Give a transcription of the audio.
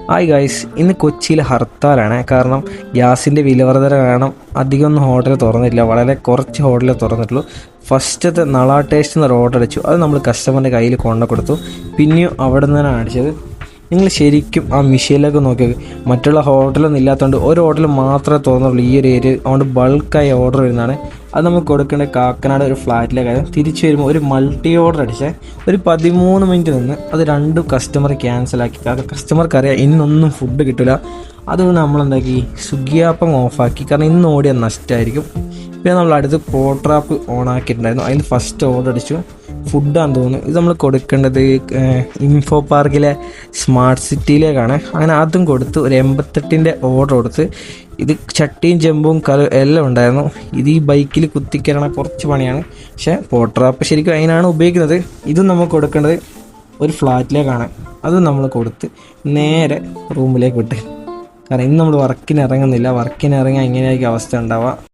Hi guys, ഇന്ന് കൊച്ചിയിൽ ഹർത്താലാണ്. കാരണം ഗ്യാസിൻ്റെ വിലവർധന കാരണം അധികമൊന്നും ഹോട്ടൽ തുറന്നില്ല, വളരെ കുറച്ച് ഹോട്ടലേ തുറന്നിട്ടുള്ളൂ. ഫസ്റ്റത്തെ നള ടേസ്റ്റ് എന്നൊരു ഓർഡർ അടിച്ചു, അത് നമ്മൾ കസ്റ്റമറിൻ്റെ കയ്യിൽ കൊണ്ടു കൊടുത്തു. പിന്നെയും അവിടെ നിന്നാണ് അടിച്ചത്. നിങ്ങൾ ശരിക്കും ആ മിഷീനിലൊക്കെ നോക്കിയത്, മറ്റുള്ള ഹോട്ടലൊന്നും ഇല്ലാത്തതുകൊണ്ട് ഒരു ഹോട്ടൽ മാത്രമേ തുറന്നുള്ളൂ ഈ ഒരു ഏരിയ. അതുകൊണ്ട് ബൾക്കായി ഓർഡർ വരുന്നതാണ്. അത് നമുക്ക് കൊടുക്കേണ്ട കാക്കനാട് ഒരു ഫ്ലാറ്റിലേക്കായിരുന്നു. തിരിച്ചു വരുമ്പോൾ ഒരു മൾട്ടി ഓർഡർ അടിച്ചേ, ഒരു 13 മിനിറ്റ് നിന്ന് അത് രണ്ടും കസ്റ്റമർ ക്യാൻസലാക്കി. കാരണം കസ്റ്റമർക്കറിയാം ഇന്നൊന്നും ഫുഡ് കിട്ടില്ല. അതുകൊണ്ട് നമ്മളെന്താക്കി, സ്വിഗ്ഗി ആപ്പം ഓഫാക്കി. കാരണം ഇന്ന് ഓടിയാൽ നഷ്ടമായിരിക്കും. പിന്നെ നമ്മൾ അടുത്ത് പോട്രാപ്പ് ഓൺ ആക്കിയിട്ടുണ്ടായിരുന്നു. അതിൽ ഫസ്റ്റ് ഓർഡർ അടിച്ചു. ഫുഡാന്ന് തോന്നുന്നു. ഇത് നമ്മൾ കൊടുക്കേണ്ടത് ഇൻഫോ പാർക്കിലെ സ്മാർട്ട് സിറ്റിയിലേക്കാണ്. അങ്ങനെ അതും കൊടുത്ത് ഒരു 88ൻ്റെ ഓർഡർ കൊടുത്ത്. ഇത് ചട്ടിയും ചെമ്പും എല്ലാം ഉണ്ടായിരുന്നു. ഇത് ഈ ബൈക്കിൽ കുത്തിക്കയറണ കുറച്ച് പണിയാണ്. പക്ഷേ പോട്രാപ്പ് ശരിക്കും അതിനാണ് ഉപയോഗിക്കുന്നത്. ഇതും നമുക്ക് കൊടുക്കേണ്ടത് ഒരു ഫ്ലാറ്റിലേക്കാണ്. അതും നമ്മൾ കൊടുത്ത് നേരെ റൂമിലേക്ക് വിട്ട്. കാരണം ഇന്ന് നമ്മൾ വർക്കിന് ഇറങ്ങുന്നില്ല. വർക്കിന് ഇറങ്ങാൻ ഇങ്ങനെയായിരിക്കും അവസ്ഥ ഉണ്ടാവുക.